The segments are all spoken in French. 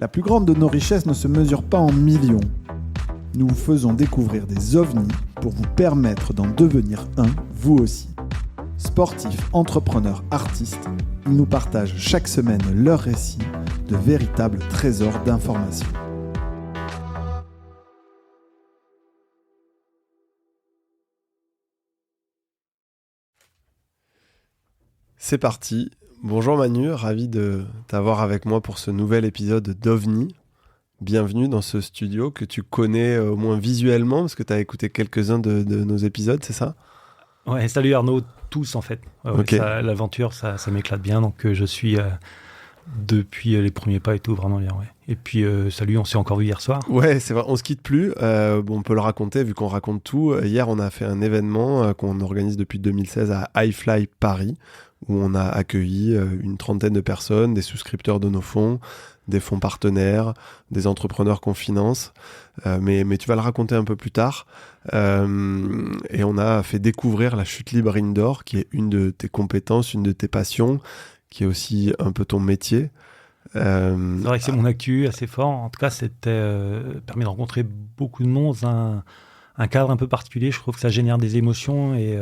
La plus grande de nos richesses ne se mesure pas en millions. Nous vous faisons découvrir des ovnis pour vous permettre d'en devenir un, vous aussi. Sportifs, entrepreneurs, artistes, ils nous partagent chaque semaine leurs récits de véritables trésors d'informations. C'est parti. Bonjour Manu, ravi de t'avoir avec moi pour ce nouvel épisode d'OVNI. Bienvenue dans ce studio que tu connais au moins visuellement, parce que tu as écouté quelques-uns de nos épisodes, c'est ça ? Ouais, salut Arnaud, tous en fait. Okay. L'aventure, ça m'éclate bien, donc je suis depuis les premiers pas et tout, vraiment bien. Ouais. Et puis salut, on s'est encore vu hier soir. Ouais, c'est vrai, on se quitte plus. On peut le raconter vu qu'on raconte tout. Hier, on a fait un événement qu'on organise depuis 2016 à iFly Paris, où on a accueilli une trentaine de personnes, des souscripteurs de nos fonds, des fonds partenaires, des entrepreneurs qu'on finance. Mais tu vas le raconter un peu plus tard. Et on a fait découvrir la chute libre indoor, qui est une de tes compétences, une de tes passions, qui est aussi un peu ton métier. C'est vrai que c'est mon actu assez fort. En tout cas, c'était permis de rencontrer beaucoup de monde dans un cadre un peu particulier. Je trouve que ça génère des émotions et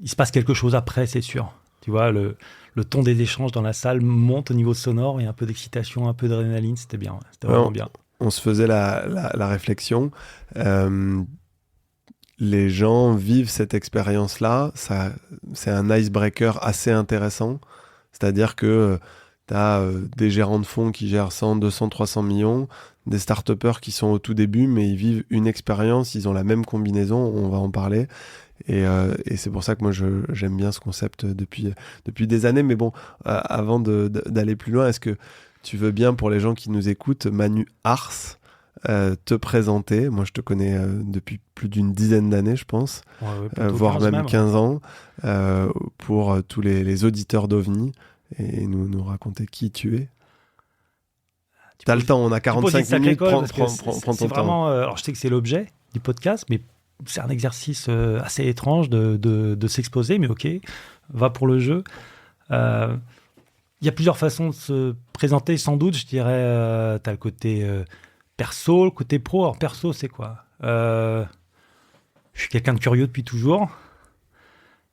il se passe quelque chose après, c'est sûr. Tu vois, le ton des échanges dans la salle monte au niveau sonore, il y a un peu d'excitation, un peu d'adrénaline, c'était bien, ouais. C'était vraiment bien. On se faisait la réflexion. Les gens vivent cette expérience-là, c'est un icebreaker assez intéressant. C'est-à-dire que tu as des gérants de fonds qui gèrent 100, 200, 300 millions, des start-upers qui sont au tout début, mais ils vivent une expérience, ils ont la même combinaison, on va en parler. Et c'est pour ça que moi j'aime bien ce concept depuis des années. Mais bon, avant d'aller plus loin, est-ce que tu veux bien, pour les gens qui nous écoutent, Manu Ars, te présenter? Moi je te connais depuis plus d'une dizaine d'années, je pense, voire même 15 ans, pour tous les auditeurs d'OVNI, et nous raconter qui tu es. T'as le temps, on a 45 minutes, prends ton temps. Vraiment, alors je sais que c'est l'objet du podcast, mais c'est un exercice assez étrange de s'exposer, mais ok, va pour le jeu. Il y a plusieurs façons de se présenter, sans doute. Je dirais, tu as le côté perso, le côté pro. Alors perso, c'est quoi ? Je suis quelqu'un de curieux depuis toujours.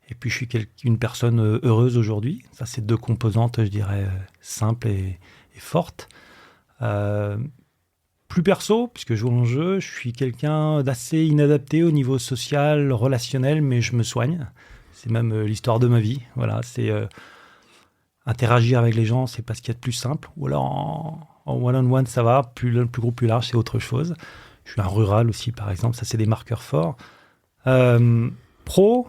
Et puis, je suis une personne heureuse aujourd'hui. Ça, c'est deux composantes, je dirais, simples et fortes. Plus perso, puisque je joue en jeu, je suis quelqu'un d'assez inadapté au niveau social, relationnel, mais je me soigne. C'est même l'histoire de ma vie. Voilà, c'est interagir avec les gens, c'est pas ce qu'il y a de plus simple. Ou alors en one-on-one, ça va. Plus gros, plus large, c'est autre chose. Je suis un rural aussi, par exemple. Ça, c'est des marqueurs forts. Pro,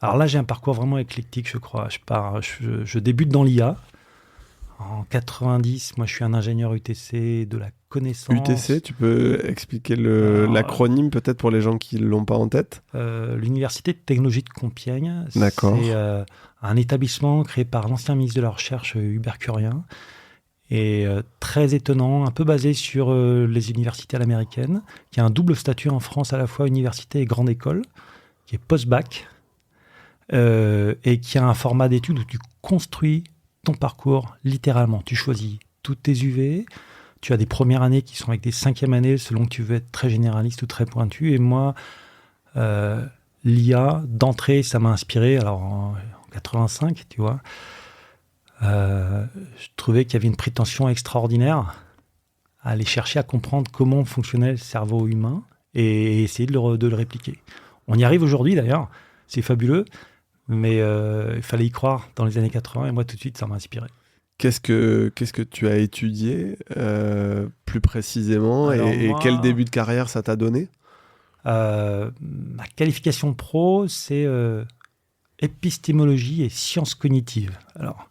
alors là, j'ai un parcours vraiment éclectique, je crois. Je débute dans l'IA. En 90, moi, je suis un ingénieur UTC de la connaissance. UTC, tu peux expliquer l'acronyme peut-être pour les gens qui ne l'ont pas en tête ? L'Université de technologie de Compiègne. D'accord. C'est un établissement créé par l'ancien ministre de la Recherche, Hubert Curien, et très étonnant, un peu basé sur les universités à l'américaine, qui a un double statut en France, à la fois université et grande école, qui est post-bac, et qui a un format d'études où tu construis ton parcours, littéralement. Tu choisis toutes tes UV, tu as des premières années qui sont avec des cinquièmes années selon que tu veux être très généraliste ou très pointu. Et moi, l'IA, d'entrée, ça m'a inspiré. Alors, en 85, tu vois, je trouvais qu'il y avait une prétention extraordinaire à aller chercher à comprendre comment fonctionnait le cerveau humain et essayer de le répliquer. On y arrive aujourd'hui, d'ailleurs. C'est fabuleux. Mais il fallait y croire dans les années 80 et moi tout de suite ça m'a inspiré. Qu'est-ce que tu as étudié plus précisément? Alors et quel début de carrière ça t'a donné? Ma qualification pro, c'est épistémologie et sciences cognitives. Alors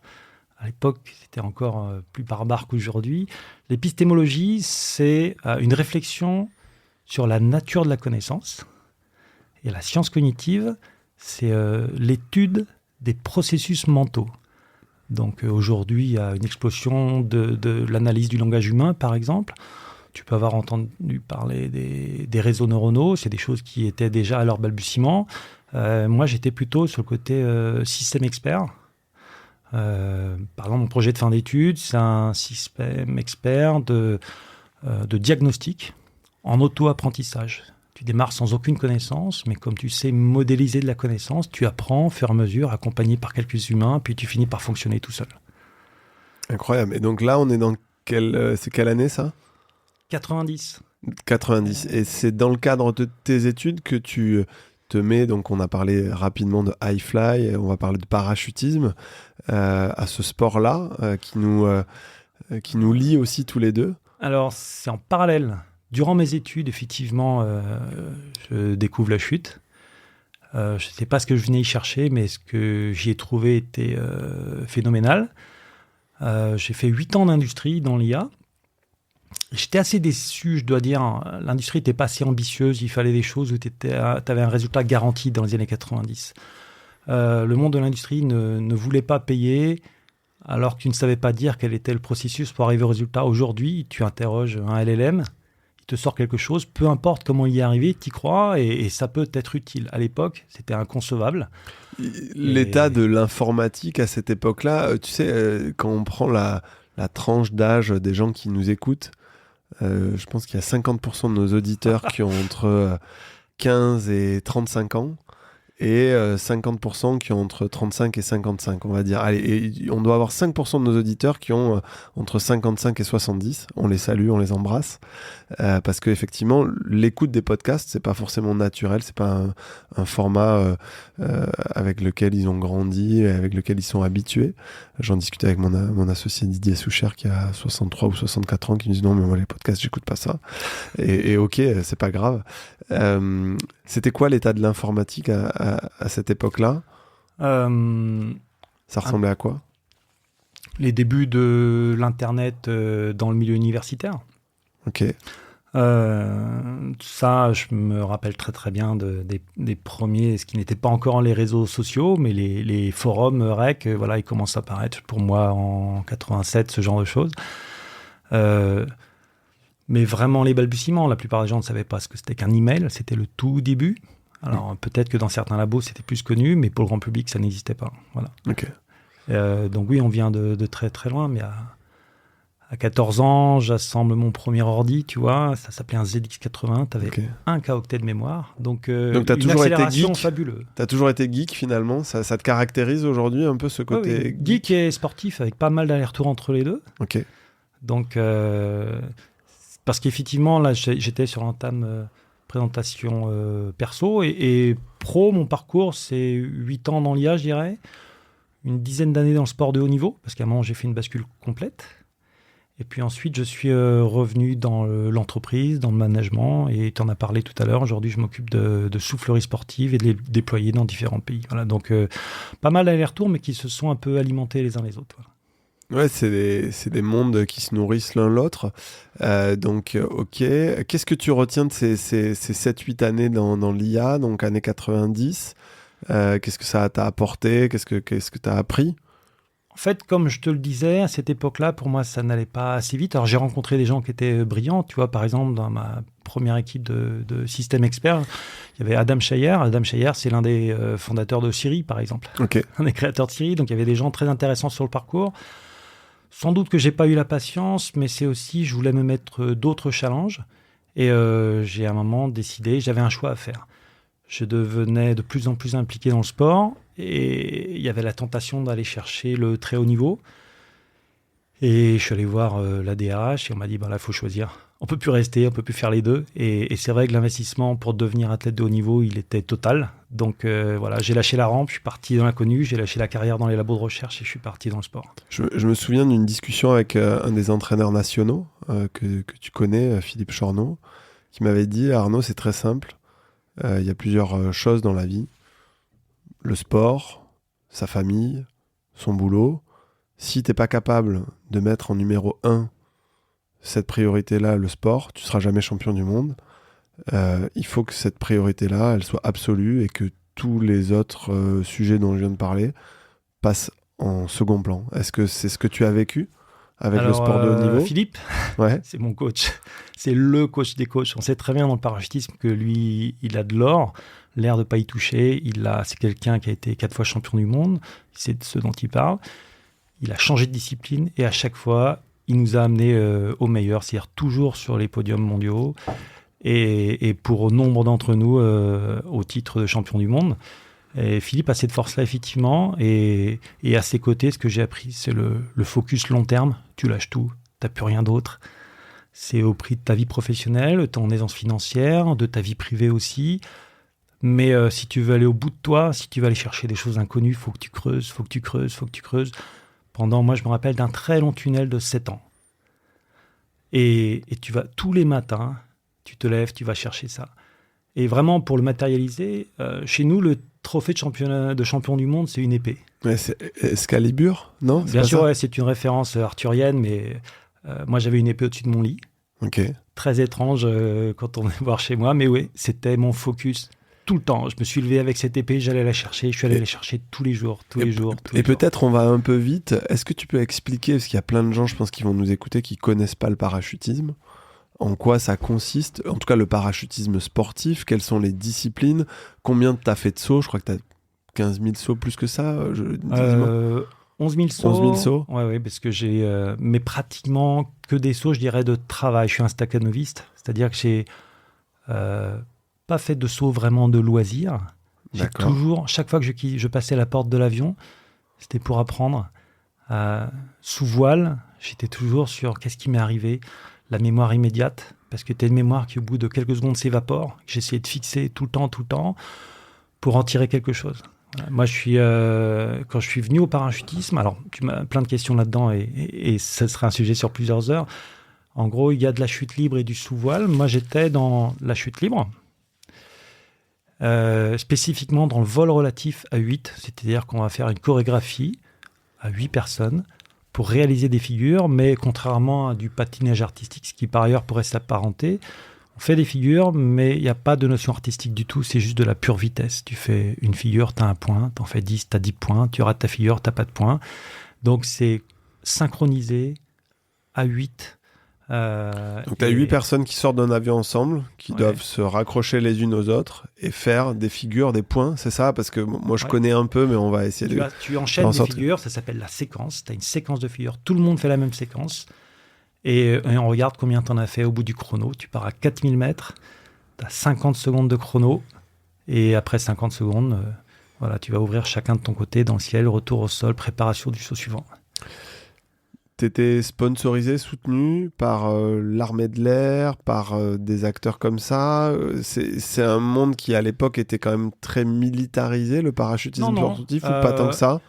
à l'époque c'était encore plus barbare qu'aujourd'hui. L'épistémologie, c'est une réflexion sur la nature de la connaissance, et la science cognitive, c'est l'étude des processus mentaux. Donc aujourd'hui, il y a une explosion de l'analyse du langage humain, par exemple. Tu peux avoir entendu parler des réseaux neuronaux, c'est des choses qui étaient déjà à leur balbutiement. Moi, j'étais plutôt sur le côté système expert. Par exemple, mon projet de fin d'études, c'est un système expert de diagnostic en auto-apprentissage. Tu démarres sans aucune connaissance, mais comme tu sais modéliser de la connaissance, tu apprends au fur et à mesure, accompagné par quelques humains, puis tu finis par fonctionner tout seul. Incroyable. Et donc là, on est dans c'est quelle année ça ? 90. 90. Et c'est dans le cadre de tes études que tu te mets, donc on a parlé rapidement de high fly, on va parler de parachutisme, à ce sport-là qui nous lie aussi tous les deux. Alors, c'est en parallèle. Durant mes études, effectivement, je découvre la chute. Je ne sais pas ce que je venais y chercher, mais ce que j'y ai trouvé était phénoménal. J'ai fait 8 ans d'industrie dans l'IA. J'étais assez déçu, je dois dire. L'industrie n'était pas assez ambitieuse. Il fallait des choses où tu avais un résultat garanti dans les années 90. Le monde de l'industrie ne voulait pas payer, alors que tu ne savais pas dire quel était le processus pour arriver au résultat. Aujourd'hui, tu interroges un LLM, il te sort quelque chose, peu importe comment il y est arrivé, tu y crois et ça peut être utile. À l'époque, c'était inconcevable. L'état de l'informatique à cette époque-là, tu sais, quand on prend la tranche d'âge des gens qui nous écoutent, je pense qu'il y a 50% de nos auditeurs qui ont entre 15 et 35 ans et 50% qui ont entre 35 et 55, on va dire. Allez, et on doit avoir 5% de nos auditeurs qui ont entre 55 et 70. On les salue, on les embrasse. Parce qu'effectivement, l'écoute des podcasts, c'est pas forcément naturel, c'est pas un format avec lequel ils ont grandi et avec lequel ils sont habitués. J'en discutais avec mon associé Didier Soucher qui a 63 ou 64 ans, qui me dit non, mais moi les podcasts, j'écoute pas ça. Et ok, c'est pas grave. C'était quoi l'état de l'informatique à cette époque-là ? Ça ressemblait à quoi ? Les débuts de l'Internet dans le milieu universitaire. Ok. Ça, je me rappelle très très bien des premiers, ce qui n'était pas encore les réseaux sociaux, mais les forums rec, voilà, ils commencent à apparaître pour moi en 87, ce genre de choses. Mais vraiment les balbutiements, la plupart des gens ne savaient pas ce que c'était qu'un email, c'était le tout début. Alors peut-être que dans certains labos c'était plus connu, mais pour le grand public ça n'existait pas. Voilà. Ok. Donc oui, on vient de très très loin, mais à 14 ans, j'assemble mon premier ordi, tu vois, ça s'appelait un ZX80, tu avais 1 koctet de mémoire, donc t'as une toujours accélération été geek, fabuleuse. Tu as toujours été geek finalement, ça te caractérise aujourd'hui un peu ce côté oui. Geek et sportif, avec pas mal d'allers-retours entre les deux. Ok. Donc, parce qu'effectivement, là, j'étais sur un thème présentation perso et pro, mon parcours, c'est 8 ans dans l'IA, je dirais, une dizaine d'années dans le sport de haut niveau, parce qu'à un moment, j'ai fait une bascule complète. Et puis ensuite, je suis revenu dans l'entreprise, dans le management, et tu en as parlé tout à l'heure. Aujourd'hui, je m'occupe de soufflerie sportive et de les déployer dans différents pays. Voilà, donc, pas mal d'allers-retours, mais qui se sont un peu alimentés les uns les autres. Voilà. Ouais, c'est des mondes qui se nourrissent l'un l'autre. Donc, ok. Qu'est-ce que tu retiens de ces 7-8 années dans l'IA, donc années 90 ? Qu'est-ce que ça t'a apporté ? Qu'est-ce que tu as appris ? En fait, comme je te le disais, à cette époque-là, pour moi, ça n'allait pas assez vite. Alors, j'ai rencontré des gens qui étaient brillants. Tu vois, par exemple, dans ma première équipe de système expert, il y avait Adam Cheyer. Adam Cheyer, c'est l'un des fondateurs de Siri, par exemple. Okay. Un des créateurs de Siri. Donc, il y avait des gens très intéressants sur le parcours. Sans doute que j'ai pas eu la patience, mais c'est aussi, je voulais me mettre d'autres challenges. Et j'ai à un moment décidé, j'avais un choix à faire. Je devenais de plus en plus impliqué dans le sport et il y avait la tentation d'aller chercher le très haut niveau. Et je suis allé voir la DRH et on m'a dit, là, il faut choisir. On ne peut plus rester, on ne peut plus faire les deux. Et c'est vrai que l'investissement pour devenir athlète de haut niveau, il était total. Donc voilà, j'ai lâché la rampe, je suis parti dans l'inconnu, j'ai lâché la carrière dans les labos de recherche et je suis parti dans le sport. Je me souviens d'une discussion avec un des entraîneurs nationaux que tu connais, Philippe Chorneau, qui m'avait dit, Arnaud, c'est très simple. Il y a plusieurs choses dans la vie. Le sport, sa famille, son boulot. Si tu n'es pas capable de mettre en numéro 1 cette priorité-là, le sport, tu ne seras jamais champion du monde. Il faut que cette priorité-là, elle soit absolue et que tous les autres sujets dont je viens de parler passent en second plan. Est-ce que c'est ce que tu as vécu avec le sport de haut niveau ? Philippe, ouais. C'est mon coach. C'est le coach des coachs. On sait très bien dans le parachutisme que lui, il a de l'or, l'air de ne pas y toucher. C'est quelqu'un qui a été 4 fois champion du monde. C'est de ce dont il parle. il a changé de discipline et à chaque fois, il nous a amenés au meilleur, c'est-à-dire toujours sur les podiums mondiaux et pour nombre d'entre nous au titre de champion du monde. Et Philippe a cette force-là, effectivement, et à ses côtés, ce que j'ai appris, c'est le focus long terme. Tu lâches tout, tu n'as plus rien d'autre. C'est au prix de ta vie professionnelle, de ton aisance financière, de ta vie privée aussi. Mais si tu veux aller au bout de toi, si tu veux aller chercher des choses inconnues, il faut que tu creuses, faut que tu creuses. Moi, je me rappelle d'un très long tunnel de 7 ans. Et tu vas tous les matins, tu te lèves, tu vas chercher ça. Et vraiment, pour le matérialiser, chez nous, le trophée de champion du monde, c'est une épée. Ouais, c'est Excalibur, non? Bien sûr, ouais, c'est une référence arthurienne, mais moi, j'avais une épée au-dessus de mon lit. Ok. Très étrange quand on venait voir chez moi, mais oui, c'était mon focus tout le temps. Je me suis levé avec cette épée, j'allais la chercher, je suis allé la chercher tous les jours. Et peut-être on va un peu vite. Est-ce que tu peux expliquer, parce qu'il y a plein de gens, je pense, qui vont nous écouter, qui connaissent pas le parachutisme, en quoi ça consiste, en tout cas le parachutisme sportif, quelles sont les disciplines, combien t'as fait de sauts? Je crois que t'as 15 000 sauts, plus que ça, 11 000 sauts. 11 000 sauts. Ouais, parce que j'ai mais pratiquement que des sauts, je dirais, de travail. Je suis un staccanoviste, c'est-à-dire que j'ai pas fait de sauts vraiment de loisir. J'ai toujours, chaque fois que je passais la porte de l'avion, c'était pour apprendre. Sous voile, j'étais toujours sur qu'est-ce qui m'est arrivé, la mémoire immédiate, parce que tu as une mémoire qui, au bout de quelques secondes, s'évapore. J'essayais de fixer tout le temps, pour en tirer quelque chose. Voilà. Moi, quand je suis venu au parachutisme, alors tu m'as plein de questions là-dedans, et ce sera un sujet sur plusieurs heures. En gros, il y a de la chute libre et du sous-voile. Moi, j'étais dans la chute libre. Spécifiquement dans le vol relatif à 8, c'est-à-dire qu'on va faire une chorégraphie à 8 personnes pour réaliser des figures, mais contrairement à du patinage artistique, ce qui par ailleurs pourrait s'apparenter, on fait des figures, mais il n'y a pas de notion artistique du tout, c'est juste de la pure vitesse. Tu fais une figure, tu as un point, tu en fais 10, tu as 10 points, tu rates ta figure, tu n'as pas de points. Donc c'est synchronisé à 8. Donc tu as 8 personnes qui sortent d'un avion ensemble, qui doivent se raccrocher les unes aux autres et faire des figures, des points, c'est ça? Parce que moi je connais un peu, mais on va essayer tu enchaînes des figures, ça s'appelle la séquence. Tu as une séquence de figures, tout le monde fait la même séquence et on regarde combien tu en as fait au bout du chrono. Tu pars à 4000 mètres, tu as 50 secondes de chrono et après 50 secondes, tu vas ouvrir chacun de ton côté dans le ciel, retour au sol, préparation du saut suivant. T'étais sponsorisé, soutenu par l'armée de l'air, par des acteurs comme ça. C'est un monde qui, à l'époque, était quand même très militarisé, le parachutisme sportif, ou pas tant que ça?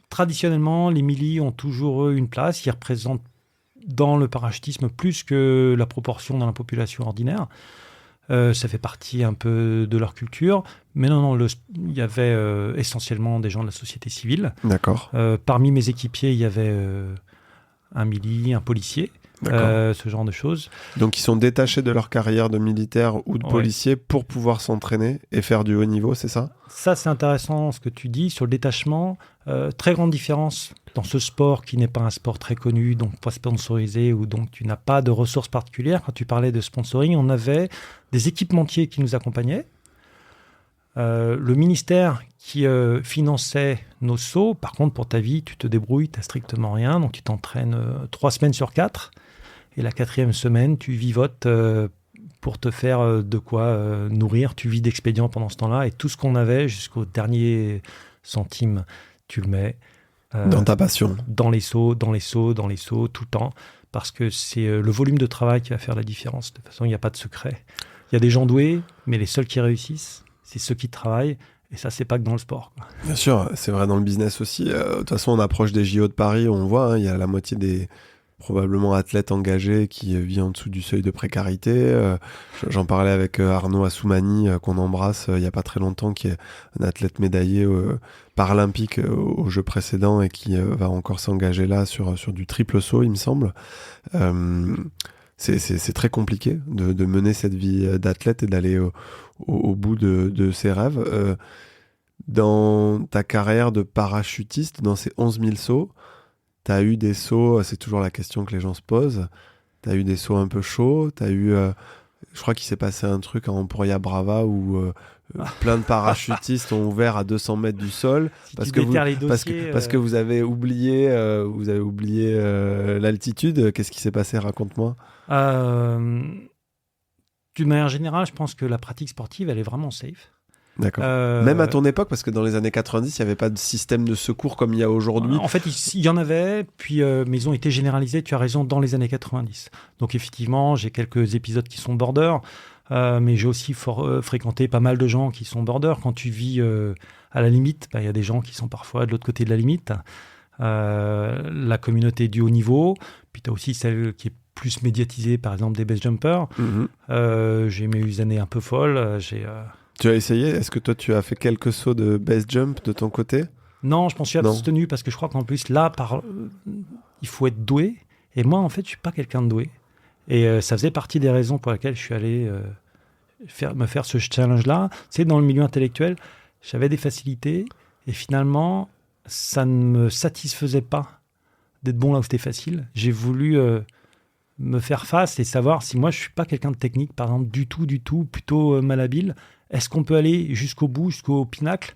Traditionnellement, les milis ont toujours une place. Ils représentent dans le parachutisme plus que la proportion dans la population ordinaire. Ça fait partie un peu de leur culture. Mais il y avait essentiellement des gens de la société civile. D'accord. Parmi mes équipiers, il y avait... un mili, un policier, ce genre de choses. Donc ils sont détachés de leur carrière de militaire ou de policier pour pouvoir s'entraîner et faire du haut niveau, c'est ça? Ça, c'est intéressant ce que tu dis sur le détachement. Très grande différence dans ce sport qui n'est pas un sport très connu, donc pas sponsorisé, ou donc tu n'as pas de ressources particulières. Quand tu parlais de sponsoring, on avait des équipementiers qui nous accompagnaient. Le ministère qui finançait nos sauts, par contre, pour ta vie, tu te débrouilles, tu n'as strictement rien, donc tu t'entraînes 3 semaines sur 4, et la 4e semaine, tu vivotes pour te faire de quoi nourrir, tu vis d'expédients pendant ce temps-là, et tout ce qu'on avait, jusqu'au dernier centime, tu le mets dans ta passion. Dans les sauts, tout le temps, parce que c'est le volume de travail qui va faire la différence. De toute façon, il n'y a pas de secret. Il y a des gens doués, mais les seuls qui réussissent, c'est ceux qui travaillent, et ça, c'est pas que dans le sport, quoi. Bien sûr, c'est vrai dans le business aussi. De toute façon, on approche des JO de Paris, on voit, il y a la moitié des probablement athlètes engagés qui vit en dessous du seuil de précarité. J'en parlais avec Arnaud Assoumani, qu'on embrasse il n'y a pas très longtemps, qui est un athlète médaillé paralympique aux Jeux précédents et qui va encore s'engager là sur du triple saut, il me semble. C'est très compliqué de mener cette vie d'athlète et d'aller au bout de ses rêves. Dans ta carrière de parachutiste, dans ces 11 000 sauts, tu as eu des sauts, c'est toujours la question que les gens se posent, tu as eu des sauts un peu chauds, tu as eu je crois qu'il s'est passé un truc en Emporia Brava où plein de parachutistes ont ouvert à 200 mètres du sol parce que vous avez oublié l'altitude. Qu'est-ce qui s'est passé? Raconte-moi. D'une manière générale, je pense que la pratique sportive, elle est vraiment safe. D'accord. Même à ton époque, parce que dans les années 90, il n'y avait pas de système de secours comme il y a aujourd'hui. En fait, il y en avait, puis, mais ils ont été généralisés, tu as raison, dans les années 90. Donc effectivement, j'ai quelques épisodes qui sont border, mais j'ai aussi fréquenté pas mal de gens qui sont border. Quand tu vis à la limite, il y a des gens qui sont parfois de l'autre côté de la limite. La communauté du haut niveau, puis tu as aussi celle qui est plus médiatisée, par exemple des base jumpers. J'ai mes années un peu folles. Tu as essayé? Est-ce que toi, tu as fait quelques sauts de base jump de ton côté? Non, je m'en suis abstenu parce que je crois qu'en plus, là, il faut être doué. Et moi, en fait, je ne suis pas quelqu'un de doué. Et ça faisait partie des raisons pour lesquelles je suis allé me faire ce challenge-là. Tu sais, dans le milieu intellectuel, j'avais des facilités. Et finalement, ça ne me satisfaisait pas d'être bon là où c'était facile. J'ai voulu me faire face et savoir si moi, je ne suis pas quelqu'un de technique, par exemple, du tout, plutôt malhabile. Est-ce qu'on peut aller jusqu'au bout, jusqu'au pinacle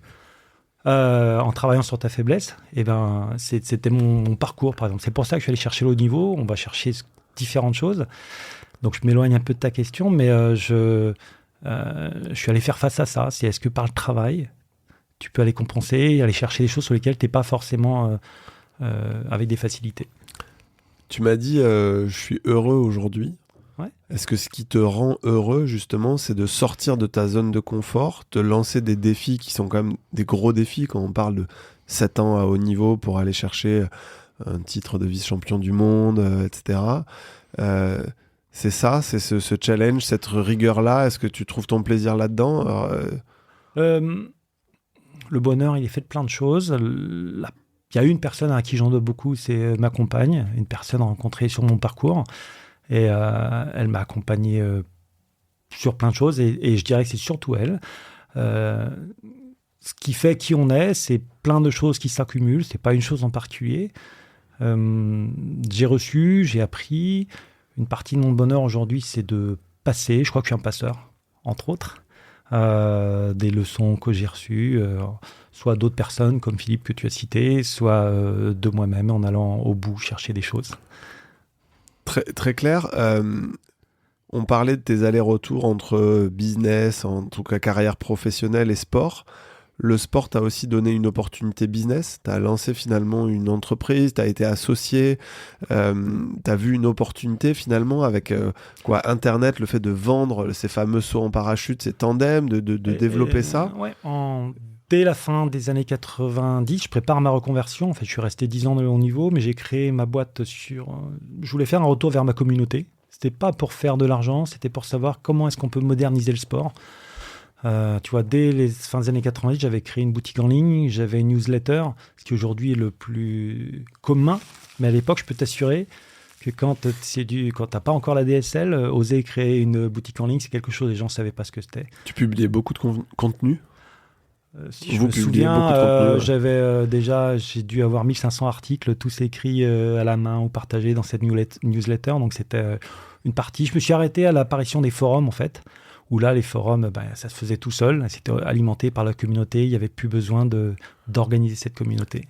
en travaillant sur ta faiblesse? Et ben, c'était mon parcours, par exemple. C'est pour ça que je suis allé chercher le haut niveau. On va chercher différentes choses. Donc, je m'éloigne un peu de ta question, mais je suis allé faire face à ça. Est-ce que par le travail, tu peux aller compenser, aller chercher des choses sur lesquelles tu n'es pas forcément avec des facilités? Tu m'as dit, je suis heureux aujourd'hui. Ouais. Est-ce que ce qui te rend heureux, justement, c'est de sortir de ta zone de confort, de lancer des défis qui sont quand même des gros défis quand on parle de 7 ans à haut niveau pour aller chercher un titre de vice-champion du monde, etc. C'est ça, c'est ce challenge, cette rigueur-là. Est-ce que tu trouves ton plaisir là-dedans? Le bonheur, il est fait de plein de choses. Il y a une personne à qui j'en dois beaucoup, c'est ma compagne, une personne rencontrée sur mon parcours. Et elle m'a accompagné sur plein de choses. Et je dirais que c'est surtout elle. Ce qui fait qui on est, c'est plein de choses qui s'accumulent. C'est pas une chose en particulier. J'ai appris. Une partie de mon bonheur aujourd'hui, c'est de passer. Je crois que je suis un passeur, entre autres. Des leçons que j'ai reçues, soit d'autres personnes comme Philippe que tu as cité, soit de moi-même en allant au bout chercher des choses. Très, très clair. On parlait de tes allers-retours entre business, en tout cas carrière professionnelle et sport. Le sport t'a aussi donné une opportunité business. Tu as lancé finalement une entreprise, tu as été associé, tu as vu une opportunité finalement avec Internet, le fait de vendre ces fameux sauts en parachute, ces tandems, de développer ça. Ouais, dès la fin des années 90, je prépare ma reconversion. En fait, je suis resté 10 ans de haut niveau, mais j'ai créé ma boîte je voulais faire un retour vers ma communauté. C'était pas pour faire de l'argent, c'était pour savoir comment est-ce qu'on peut moderniser le sport. Tu vois, dès les fins des années 90, j'avais créé une boutique en ligne, j'avais une newsletter, ce qui aujourd'hui est le plus commun. Mais à l'époque, je peux t'assurer que quand t'as pas encore la DSL, oser créer une boutique en ligne, c'est quelque chose, les gens ne savaient pas ce que c'était. Tu publiais beaucoup de contenu? Si je me souviens, j'ai dû avoir 1500 articles, tous écrits à la main ou partagés dans cette newsletter. Donc c'était une partie. Je me suis arrêté à l'apparition des forums, en fait, où là, les forums, ça se faisait tout seul. C'était alimenté par la communauté. Il n'y avait plus besoin d'organiser cette communauté.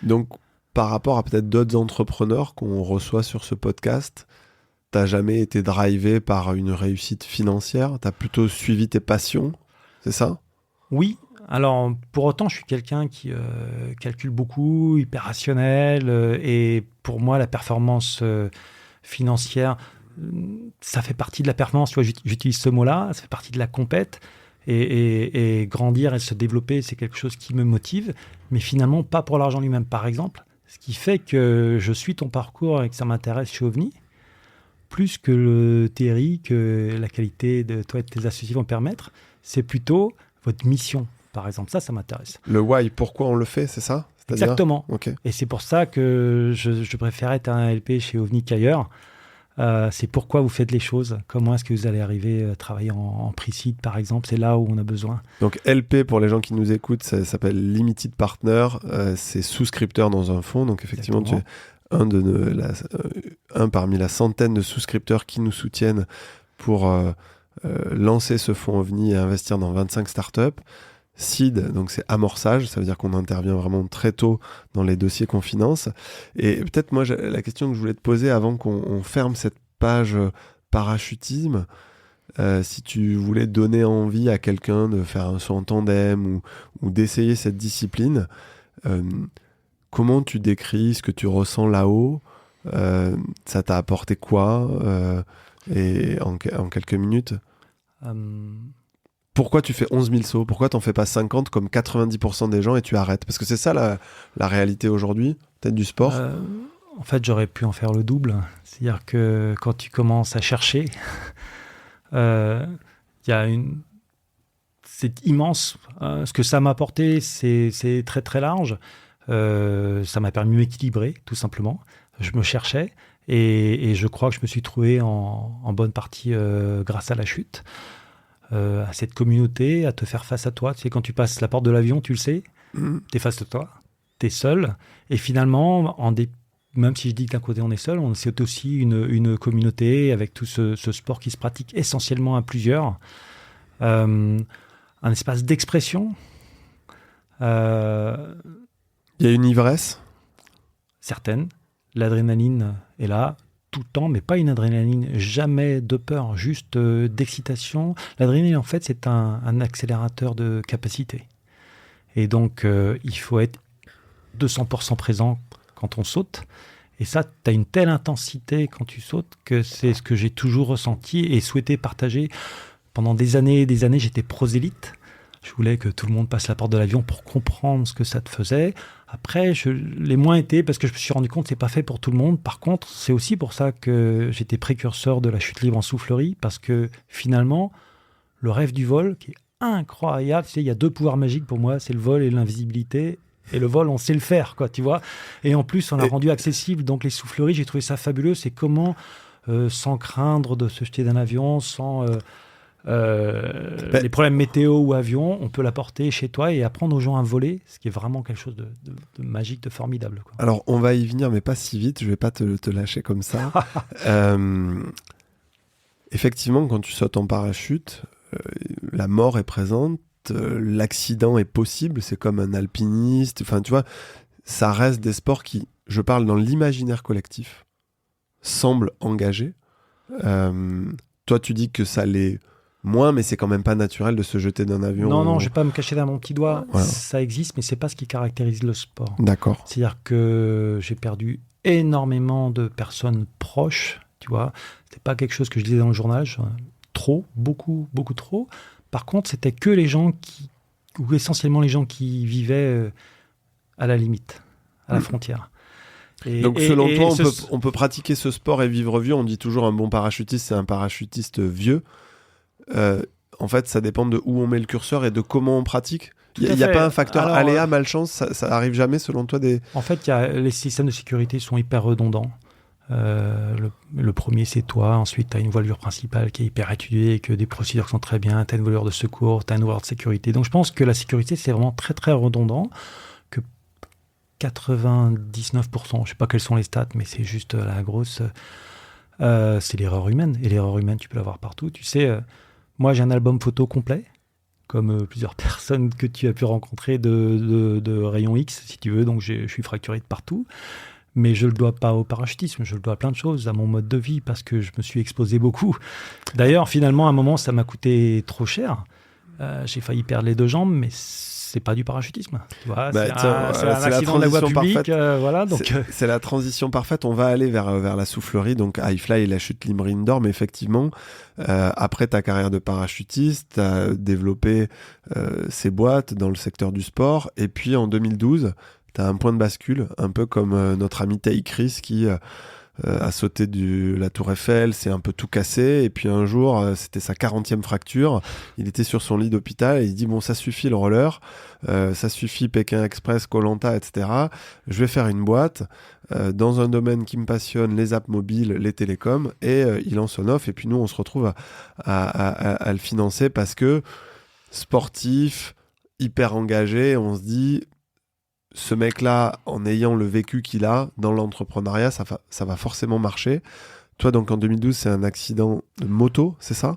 Donc, par rapport à peut-être d'autres entrepreneurs qu'on reçoit sur ce podcast, tu n'as jamais été drivé par une réussite financière? Tu as plutôt suivi tes passions, c'est ça? Oui. Alors, pour autant, je suis quelqu'un qui calcule beaucoup, hyper rationnel. Et pour moi, la performance financière, ça fait partie de la performance. Tu vois, j'utilise ce mot-là, ça fait partie de la compète. Et grandir et se développer, c'est quelque chose qui me motive. Mais finalement, pas pour l'argent lui-même. Par exemple, ce qui fait que je suis ton parcours et que ça m'intéresse chez OVNI, plus que le théorie, que la qualité de toi et de tes associés vont permettre, c'est plutôt votre mission. Par exemple, ça m'intéresse. Le why, pourquoi on le fait, c'est ça? Exactement. Okay. Et c'est pour ça que je préfère être un LP chez OVNI qu'ailleurs. C'est pourquoi vous faites les choses. Comment est-ce que vous allez arriver à travailler en pre-seed, par exemple? C'est là où on a besoin. Donc LP, pour les gens qui nous écoutent, ça s'appelle Limited Partner. C'est souscripteur dans un fonds. Donc effectivement, exactement. Tu es un parmi la centaine de souscripteurs qui nous soutiennent pour lancer ce fonds OVNI et investir dans 25 startups. Seed, donc c'est amorçage, ça veut dire qu'on intervient vraiment très tôt dans les dossiers qu'on finance. Et peut-être moi, la question que je voulais te poser avant qu'on ferme cette page parachutisme, si tu voulais donner envie à quelqu'un de faire un saut en tandem ou d'essayer cette discipline, comment tu décris ce que tu ressens là-haut? Ça t'a apporté quoi et en quelques minutes? Pourquoi tu fais 11 000 sauts? Pourquoi t'en fais pas 50 comme 90% des gens et tu arrêtes? Parce que c'est ça la réalité aujourd'hui, peut-être du sport. En fait, j'aurais pu en faire le double. C'est-à-dire que quand tu commences à chercher, c'est immense. Ce que ça m'a apporté, c'est très très large. Ça m'a permis de m'équilibrer, tout simplement. Je me cherchais et je crois que je me suis trouvé en bonne partie grâce à la chute. À cette communauté, à te faire face à toi. Tu sais, quand tu passes la porte de l'avion, tu le sais, t'es face à toi, t'es seul. Et finalement, même si je dis que d'un côté on est seul, c'est aussi une communauté avec tout ce sport qui se pratique essentiellement à plusieurs. Un espace d'expression. Il y a une ivresse? Certaine. L'adrénaline est là tout le temps, mais pas une adrénaline, jamais de peur, juste d'excitation. L'adrénaline, en fait, c'est un accélérateur de capacité. Et donc, il faut être 200% présent quand on saute. Et ça, tu as une telle intensité quand tu sautes que c'est ce que j'ai toujours ressenti et souhaité partager. Pendant des années, j'étais prosélyte. Je voulais que tout le monde passe la porte de l'avion pour comprendre ce que ça te faisait. Après, je l'ai moins été parce que je me suis rendu compte que ce n'est pas fait pour tout le monde. Par contre, c'est aussi pour ça que j'étais précurseur de la chute libre en soufflerie, parce que finalement, le rêve du vol, qui est incroyable, tu sais, il y a 2 pouvoirs magiques pour moi, c'est le vol et l'invisibilité. Et le vol, on sait le faire, quoi, tu vois. Et en plus, on l'a rendu accessible. Donc les souffleries, j'ai trouvé ça fabuleux. C'est comment, sans craindre de se jeter d'un avion, sans... les problèmes météo ou avion, on peut l'apporter chez toi et apprendre aux gens à voler, ce qui est vraiment quelque chose de magique, de formidable, quoi. Alors, on va y venir, mais pas si vite. Je vais pas te lâcher comme ça. Effectivement, quand tu sautes en parachute, la mort est présente, l'accident est possible. C'est comme un alpiniste. Enfin, tu vois, ça reste des sports qui, je parle dans l'imaginaire collectif, semblent engagés. Toi, tu dis que ça l'est moins, mais c'est quand même pas naturel de se jeter d'un avion. Non, je vais pas me cacher derrière mon petit doigt. Voilà. Ça existe, mais c'est pas ce qui caractérise le sport. D'accord. C'est-à-dire que j'ai perdu énormément de personnes proches, tu vois. C'était pas quelque chose que je disais dans le journal, trop, beaucoup trop. Par contre, c'était que les gens ou essentiellement les gens qui vivaient à la limite, à la frontière. Donc selon toi, on peut pratiquer ce sport et vivre vieux. On dit toujours un bon parachutiste, c'est un parachutiste vieux. En fait, ça dépend de où on met le curseur et de comment on pratique. Il n'y a pas un facteur aléa, malchance, ça arrive jamais selon toi En fait, les systèmes de sécurité sont hyper redondants. Le premier, c'est toi. Ensuite, tu as une voilure principale qui est hyper étudiée, que des procédures sont très bien. Tu as une voilure de secours, tu as une voilure de sécurité. Donc, je pense que la sécurité, c'est vraiment très, très redondant. Que 99%, je ne sais pas quelles sont les stats, mais c'est juste la grosse... c'est l'erreur humaine. Et l'erreur humaine, tu peux l'avoir partout. Tu sais, moi, j'ai un album photo complet, comme plusieurs personnes que tu as pu rencontrer de rayon X, si tu veux. Donc, je suis fracturé de partout. Mais je ne le dois pas au parachutisme, je le dois à plein de choses, à mon mode de vie, parce que je me suis exposé beaucoup. D'ailleurs, finalement, à un moment, ça m'a coûté trop cher. J'ai failli perdre les 2 jambes, mais c'est pas du parachutisme. Tu vois, c'est un accident de la voie publique. Voilà, donc... C'est la transition parfaite. On va aller vers la soufflerie, donc Hi-Fly et la chute libre indoor. Mais effectivement, après ta carrière de parachutiste, tu as développé ces boîtes dans le secteur du sport. Et puis en 2012... T'as un point de bascule, un peu comme notre ami Tay Chris qui a sauté la tour Eiffel, s'est un peu tout cassé, et puis un jour, c'était sa 40e fracture, il était sur son lit d'hôpital, et il dit, bon, ça suffit le roller, ça suffit Pékin Express, Koh-Lanta, etc. Je vais faire une boîte dans un domaine qui me passionne, les apps mobiles, les télécoms, et il lance son offre, et puis nous, on se retrouve à le financer parce que sportif, hyper engagé, on se dit... Ce mec-là, en ayant le vécu qu'il a dans l'entrepreneuriat, ça va forcément marcher. Toi, donc en 2012, c'est un accident de moto, c'est ça ?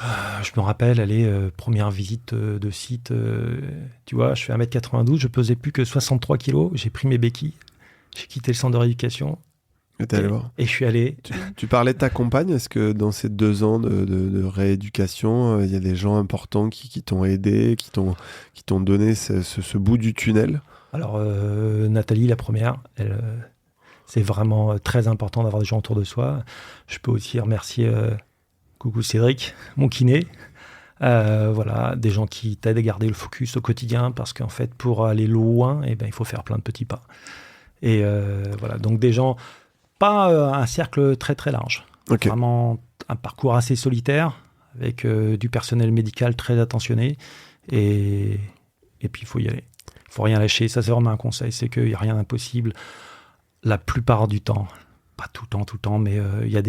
Je me rappelle, première visite de site, tu vois, je fais 1m92, je pesais plus que 63 kilos, j'ai pris mes béquilles, j'ai quitté le centre de rééducation. Et t'es allé voir. Et je suis allé. Tu parlais de ta compagne. Est-ce que dans ces 2 ans de rééducation, il y a des gens importants qui t'ont aidé, qui t'ont donné ce bout du tunnel? Alors, Nathalie, la première, c'est vraiment très important d'avoir des gens autour de soi. Je peux aussi remercier coucou Cédric, mon kiné. Voilà, des gens qui t'aident à garder le focus au quotidien parce qu'en fait, pour aller loin, il faut faire plein de petits pas. Et voilà, donc des gens. Pas un cercle très très large. Okay. Vraiment un parcours assez solitaire avec du personnel médical très attentionné et puis il faut y aller. Il faut rien lâcher. Ça c'est vraiment un conseil, c'est qu'il n'y a rien d'impossible. La plupart du temps, pas tout le temps, mais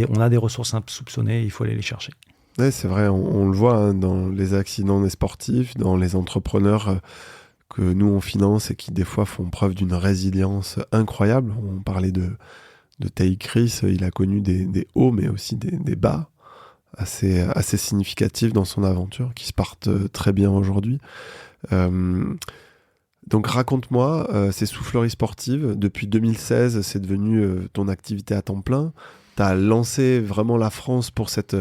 on a des ressources insoupçonnées, il faut aller les chercher. Ouais, c'est vrai, on le voit dans les accidents des sportifs, dans les entrepreneurs que nous on finance et qui des fois font preuve d'une résilience incroyable. On parlait de Tay Chris, il a connu des hauts, mais aussi des bas assez significatifs dans son aventure, qui se partent très bien aujourd'hui. Donc raconte-moi, ces souffleries sportives, depuis 2016, c'est devenu ton activité à temps plein. Tu as lancé vraiment la France pour cette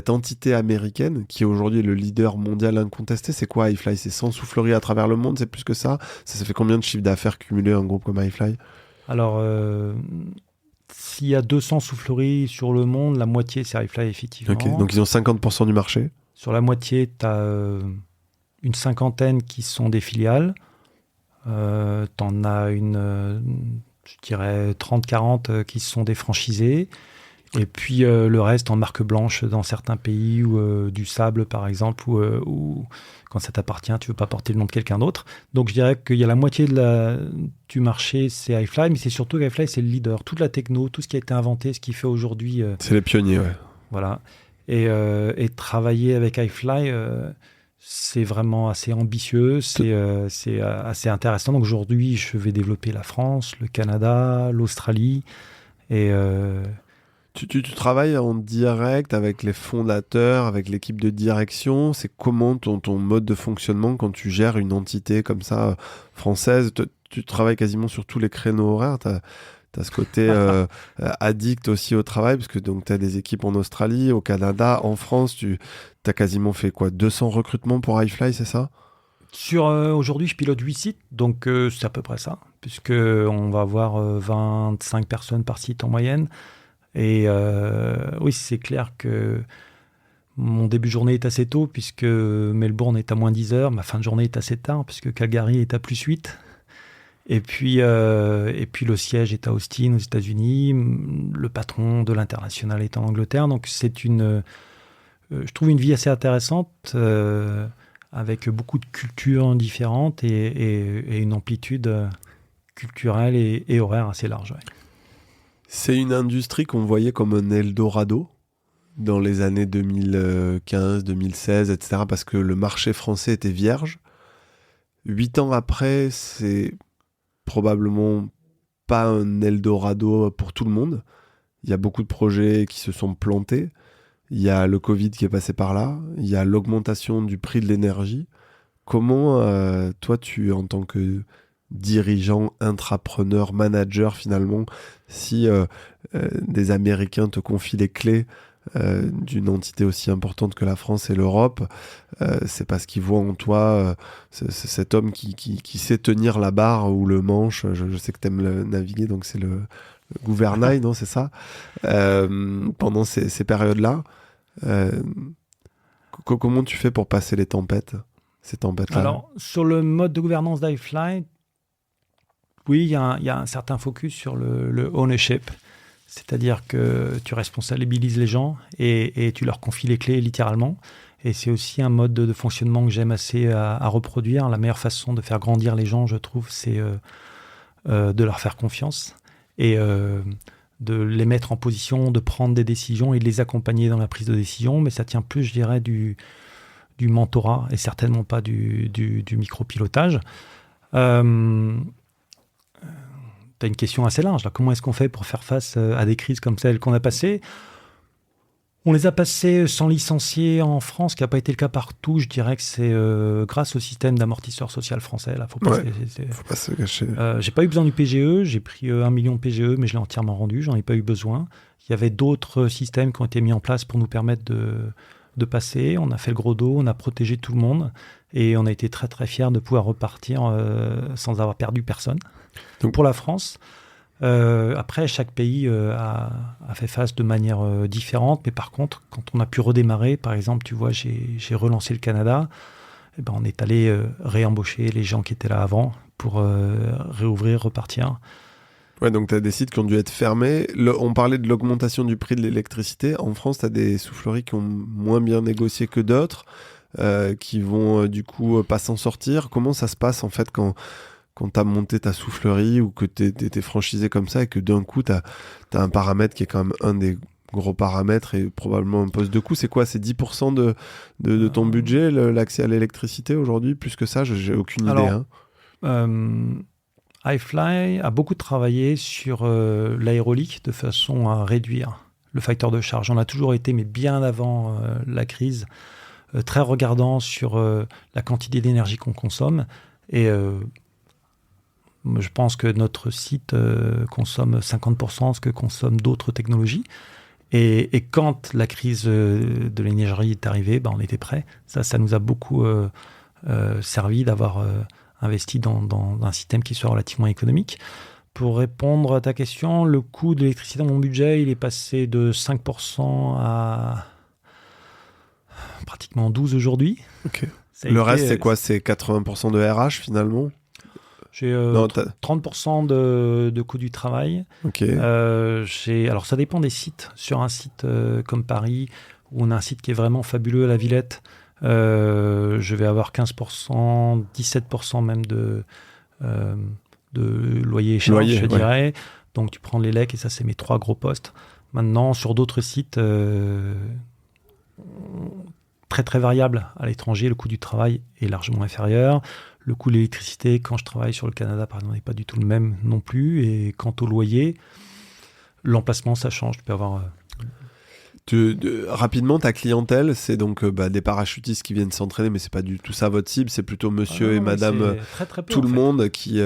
entité américaine, qui est aujourd'hui le leader mondial incontesté. C'est quoi iFly? C'est 100 souffleries à travers le monde? C'est plus que ça? Ça fait combien de chiffre d'affaires cumulé un groupe comme iFly? Alors... s'il y a 200 souffleries sur le monde, la moitié, c'est iFly, effectivement. Okay, donc ils ont 50% du marché. Sur la moitié, tu as une cinquantaine qui sont des filiales. Tu en as je dirais 30-40 qui sont des franchisés. Et puis le reste en marque blanche dans certains pays, ou du sable, par exemple, où quand ça t'appartient, tu ne veux pas porter le nom de quelqu'un d'autre. Donc je dirais qu'il y a la moitié du marché, c'est iFly, mais c'est surtout qu'iFly, c'est le leader. Toute la techno, tout ce qui a été inventé, ce qui fait aujourd'hui... c'est les pionniers, ouais. Voilà. Et travailler avec iFly, c'est vraiment assez ambitieux, c'est assez intéressant. Donc aujourd'hui, je vais développer la France, le Canada, l'Australie, et... Tu travailles en direct avec les fondateurs, avec l'équipe de direction. C'est comment ton mode de fonctionnement quand tu gères une entité comme ça française? Tu travailles quasiment sur tous les créneaux horaires. Tu as ce côté addict aussi au travail, parce que tu as des équipes en Australie, au Canada, en France. Tu as quasiment fait quoi, 200 recrutements pour iFly, c'est ça? Aujourd'hui, je pilote 8 sites, donc c'est à peu près ça, puisqu'on va avoir 25 personnes par site en moyenne. Et oui, c'est clair que mon début de journée est assez tôt, puisque Melbourne est à moins 10 heures. Ma fin de journée est assez tard, puisque Calgary est à plus 8. Et puis le siège est à Austin, aux États-Unis. Le patron de l'international est en Angleterre. Donc c'est je trouve une vie assez intéressante, avec beaucoup de cultures différentes et une amplitude culturelle et horaire assez large. Ouais. C'est une industrie qu'on voyait comme un Eldorado dans les années 2015, 2016, etc. parce que le marché français était vierge. 8 ans après, c'est probablement pas un Eldorado pour tout le monde. Il y a beaucoup de projets qui se sont plantés. Il y a le Covid qui est passé par là. Il y a l'augmentation du prix de l'énergie. Comment, toi, en tant que dirigeant, intrapreneur, manager, finalement, si des Américains te confient les clés d'une entité aussi importante que la France et l'Europe, c'est parce qu'ils voient en toi cet homme qui sait tenir la barre ou le manche. Je sais que tu aimes naviguer, donc c'est le gouvernail, non, c'est ça, pendant ces périodes-là. Comment tu fais pour passer ces tempêtes-là? Alors, sur le mode de gouvernance d'iFly, oui, il y a un certain focus sur le ownership, c'est-à-dire que tu responsabilises les gens et tu leur confies les clés littéralement. Et c'est aussi un mode de fonctionnement que j'aime assez à reproduire. La meilleure façon de faire grandir les gens, je trouve, c'est de leur faire confiance et de les mettre en position de prendre des décisions et de les accompagner dans la prise de décision. Mais ça tient plus, je dirais, du mentorat et certainement pas du micro-pilotage. Tu as une question assez large, là. Comment est-ce qu'on fait pour faire face à des crises comme celles qu'on a passées? On les a passés sans licencier en France, ce qui n'a pas été le cas partout. Je dirais que c'est grâce au système d'amortisseur social français. Là, faut pas se cacher. J'ai pas eu besoin du PGE. J'ai pris 1 million de PGE, mais je l'ai entièrement rendu. J'en ai pas eu besoin. Il y avait d'autres systèmes qui ont été mis en place pour nous permettre de passer. On a fait le gros dos, on a protégé tout le monde. Et on a été très, très fiers de pouvoir repartir sans avoir perdu personne. Donc pour la France... après, chaque pays a fait face de manière différente, mais par contre, quand on a pu redémarrer, par exemple, tu vois, j'ai relancé le Canada, et ben, on est allé réembaucher les gens qui étaient là avant pour réouvrir, repartir. Ouais, donc tu as des sites qui ont dû être fermés. On parlait de l'augmentation du prix de l'électricité. En France, tu as des souffleries qui ont moins bien négocié que d'autres, qui vont du coup pas s'en sortir. Comment ça se passe en fait quand tu as monté ta soufflerie ou que tu étais franchisé comme ça et que d'un coup, tu as un paramètre qui est quand même un des gros paramètres et probablement un poste de coût. C'est quoi? C'est 10% de ton budget, l'accès à l'électricité aujourd'hui? Plus que ça, j'ai aucune idée. iFly a beaucoup travaillé sur l'aérolique de façon à réduire le facteur de charge. On a toujours été, mais bien avant la crise, très regardant sur la quantité d'énergie qu'on consomme. Et... je pense que notre site consomme 50% de ce que consomment d'autres technologies. Et quand la crise de l'énergie est arrivée, on était prêts. Ça nous a beaucoup servi d'avoir investi dans un système qui soit relativement économique. Pour répondre à ta question, le coût de l'électricité dans mon budget, il est passé de 5% à pratiquement 12% aujourd'hui. Okay. Le reste, c'est quoi? C'est 80% de RH finalement? J'ai 30% de coût du travail. Okay. Alors, ça dépend des sites. Sur un site comme Paris, où on a un site qui est vraiment fabuleux à la Villette, je vais avoir 15%, 17% même de loyer et charges, je dirais. Donc, tu prends les lecs et ça, c'est mes 3 gros postes. Maintenant, sur d'autres sites très, très variables à l'étranger, le coût du travail est largement inférieur. Le coût de l'électricité, quand je travaille sur le Canada, par exemple, n'est pas du tout le même non plus. Et quant au loyer, l'emplacement, ça change. Tu peux avoir... Rapidement, ta clientèle, c'est donc des parachutistes qui viennent s'entraîner, mais c'est pas du tout ça votre cible. C'est plutôt monsieur et madame, très, très peu, tout le monde qui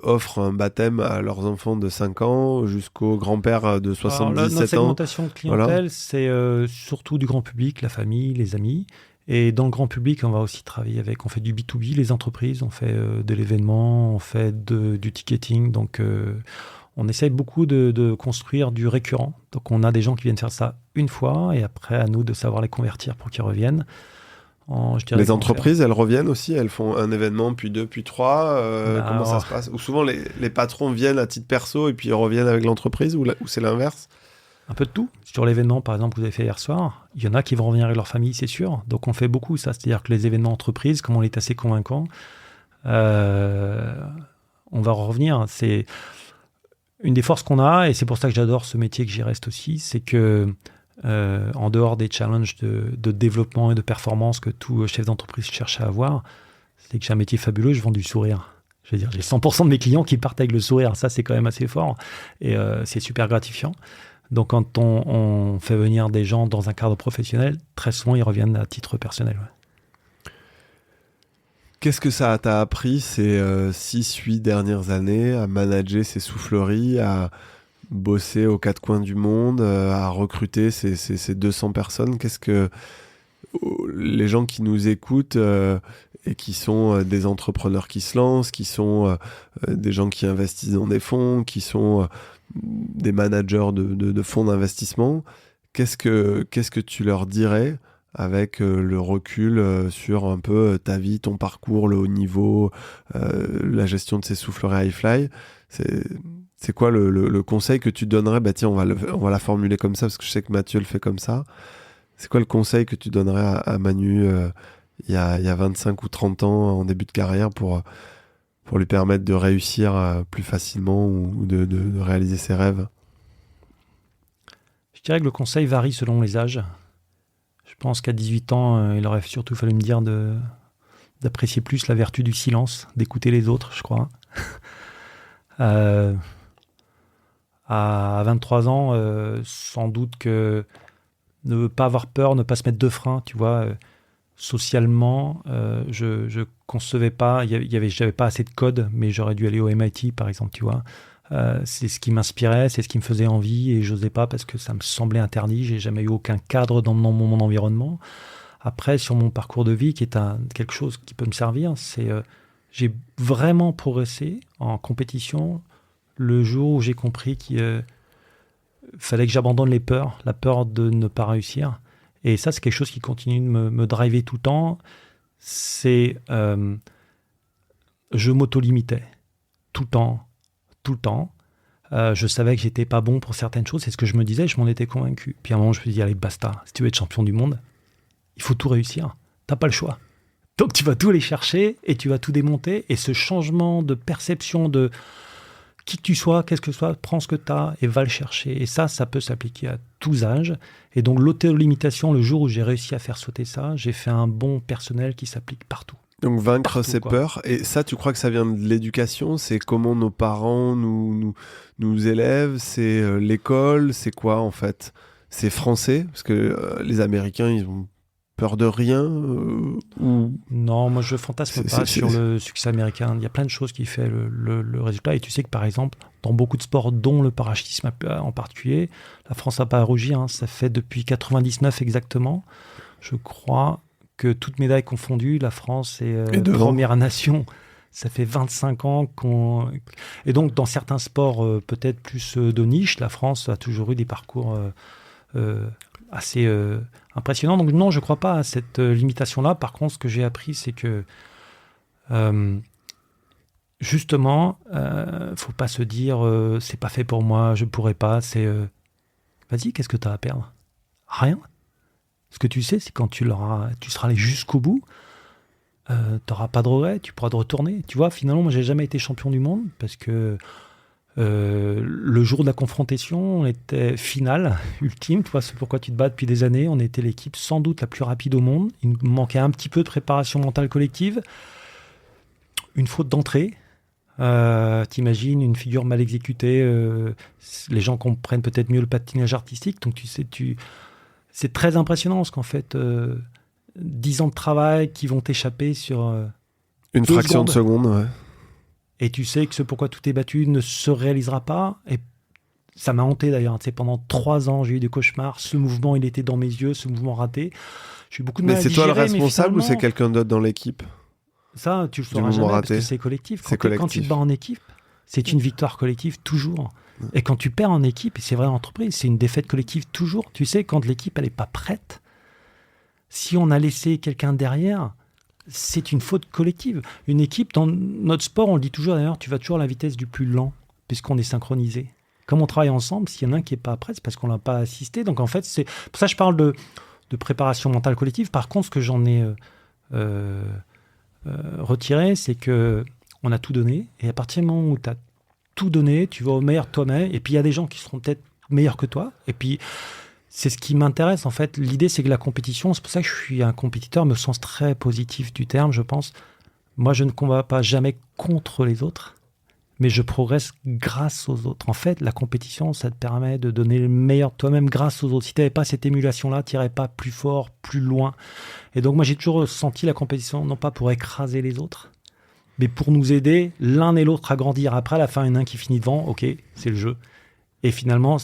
offre un baptême à leurs enfants de 5 ans jusqu'au grand-père de 77 ans. Notre segmentation clientèle, c'est surtout du grand public, la famille, les amis. Et dans le grand public, on va aussi travailler on fait du B2B, les entreprises, on fait de l'événement, on fait du ticketing. Donc, on essaye beaucoup de construire du récurrent. Donc, on a des gens qui viennent faire ça une fois et après, à nous de savoir les convertir pour qu'ils reviennent. Les entreprises, elles reviennent aussi? Elles font un événement, puis 2, puis 3 comment ça se passe? Ou souvent, les patrons viennent à titre perso et puis ils reviennent avec l'entreprise ou c'est l'inverse? Un peu de tout. Sur l'événement, par exemple, que vous avez fait hier soir, il y en a qui vont revenir avec leur famille, c'est sûr. Donc, on fait beaucoup ça. C'est-à-dire que les événements entreprises, comme on est assez convaincant, on va revenir. C'est une des forces qu'on a, et c'est pour ça que j'adore ce métier, que j'y reste aussi, c'est que en dehors des challenges de développement et de performance que tout chef d'entreprise cherche à avoir, c'est que j'ai un métier fabuleux, je vends du sourire. Je veux dire, j'ai 100% de mes clients qui partent avec le sourire. Ça, c'est quand même assez fort. Et c'est super gratifiant. Donc, quand on fait venir des gens dans un cadre professionnel, très souvent, ils reviennent à titre personnel. Ouais. Qu'est-ce que ça t'a appris ces 6-8 dernières années à manager ces souffleries, à bosser aux 4 coins du monde, à recruter ces 200 personnes? Qu'est-ce que les gens qui nous écoutent et qui sont des entrepreneurs qui se lancent, qui sont des gens qui investissent dans des fonds, qui sont... des managers de fonds d'investissement, qu'est-ce que tu leur dirais avec le recul sur un peu ta vie, ton parcours, le haut niveau, la gestion de ces souffleries iFly? C'est quoi le conseil que tu donnerais? Tiens, on va la formuler comme ça parce que je sais que Mathieu le fait comme ça. C'est quoi le conseil que tu donnerais à Manu il y a 25 ou 30 ans en début de carrière pour lui permettre de réussir plus facilement ou de réaliser ses rêves? Je dirais que le conseil varie selon les âges. Je pense qu'à 18 ans, il aurait surtout fallu me dire d'apprécier plus la vertu du silence, d'écouter les autres, je crois. À 23 ans, sans doute que ne pas avoir peur, ne pas se mettre de frein, tu vois. Socialement, je concevais pas, j'avais pas assez de code, mais j'aurais dû aller au MIT, par exemple, tu vois. C'est ce qui m'inspirait, c'est ce qui me faisait envie, et j'osais pas parce que ça me semblait interdit. J'ai jamais eu aucun cadre dans mon environnement. Après, sur mon parcours de vie, qui est quelque chose qui peut me servir, c'est j'ai vraiment progressé en compétition le jour où j'ai compris qu'il fallait que j'abandonne les peurs, la peur de ne pas réussir. Et ça, c'est quelque chose qui continue de me driver tout le temps. C'est... je m'auto-limitais tout le temps. Je savais que j'étais pas bon pour certaines choses. C'est ce que je me disais, je m'en étais convaincu. Puis à un moment, je me suis dit, allez, basta. Si tu veux être champion du monde, il faut tout réussir. T'as pas le choix. Donc tu vas tout aller chercher et tu vas tout démonter. Et ce changement de perception de qui que tu sois, qu'est-ce que tu sois, prends ce que tu as et va le chercher. Et ça peut s'appliquer à tous âges. Et donc l'auto-limitation, le jour où j'ai réussi à faire sauter ça, j'ai fait un bond personnel qui s'applique partout. Donc vaincre Partout, ses quoi. peurs. Et ça, tu crois que ça vient de l'éducation? C'est comment nos parents nous élèvent? C'est l'école? C'est quoi en fait? C'est français? Parce que les Américains, ils ont peur de rien ou... Non, moi je fantasme pas sur le succès américain. Il y a plein de choses qui font le résultat. Et tu sais que par exemple, dans beaucoup de sports, dont le parachutisme en particulier, la France n'a pas à rougir. Hein. Ça fait depuis 99 exactement, je crois, que toutes médailles confondues, la France est première nation. Ça fait 25 ans qu'on... Et donc dans certains sports peut-être plus de niche, la France a toujours eu des parcours... assez impressionnant. Donc non, je ne crois pas à cette limitation-là. Par contre, ce que j'ai appris, c'est que justement, faut pas se dire c'est pas fait pour moi, je pourrais pas. C'est vas-y, qu'est-ce que tu as à perdre? Rien. Ce que tu sais, c'est quand tu seras allé jusqu'au bout, tu n'auras pas de regrets, tu pourras te retourner. Tu vois, finalement, moi, j'ai jamais été champion du monde parce que le jour de la confrontation, on était finale, ultime, tu vois, c'est pourquoi tu te bats depuis des années. On était l'équipe sans doute la plus rapide au monde. Il nous manquait un petit peu de préparation mentale collective. Une faute d'entrée. T'imagines une figure mal exécutée. Les gens comprennent peut-être mieux le patinage artistique. Donc tu sais, c'est très impressionnant parce qu'en fait, 10 ans de travail qui vont t'échapper sur une fraction de seconde, ouais. Et tu sais que ce pourquoi tout est battu ne se réalisera pas. Et ça m'a hanté d'ailleurs. Tu sais, pendant 3 ans, j'ai eu des cauchemars. Ce mouvement, il était dans mes yeux, ce mouvement raté. J'ai eu beaucoup de mal à digérer. Mais c'est toi le responsable ou c'est quelqu'un d'autre dans l'équipe? Ça, tu le sauras jamais parce que c'est collectif. Quand tu te bats en équipe, c'est une victoire collective toujours. Et quand tu perds en équipe, et c'est vrai en entreprise, c'est une défaite collective toujours. Tu sais, quand l'équipe, elle n'est pas prête, si on a laissé quelqu'un derrière... c'est une faute collective. Une équipe, dans notre sport, on le dit toujours d'ailleurs, tu vas toujours à la vitesse du plus lent, puisqu'on est synchronisé. Comme on travaille ensemble, s'il y en a un qui n'est pas prêt, c'est parce qu'on ne l'a pas assisté. Donc en fait, c'est pour ça que je parle de préparation mentale collective. Par contre, ce que j'en ai retiré, c'est qu'on a tout donné. Et à partir du moment où tu as tout donné, tu vas au meilleur de toi-même. Et puis il y a des gens qui seront peut-être meilleurs que toi. Et puis... c'est ce qui m'intéresse, en fait. L'idée, c'est que la compétition, c'est pour ça que je suis un compétiteur, mais au sens très positif du terme, je pense. Moi, je ne combats pas jamais contre les autres, mais je progresse grâce aux autres. En fait, la compétition, ça te permet de donner le meilleur de toi-même grâce aux autres. Si tu n'avais pas cette émulation-là, tu n'irais pas plus fort, plus loin. Et donc, moi, j'ai toujours senti la compétition, non pas pour écraser les autres, mais pour nous aider l'un et l'autre à grandir. Après, à la fin, il y en a un qui finit devant, ok, c'est le jeu. Et finalement...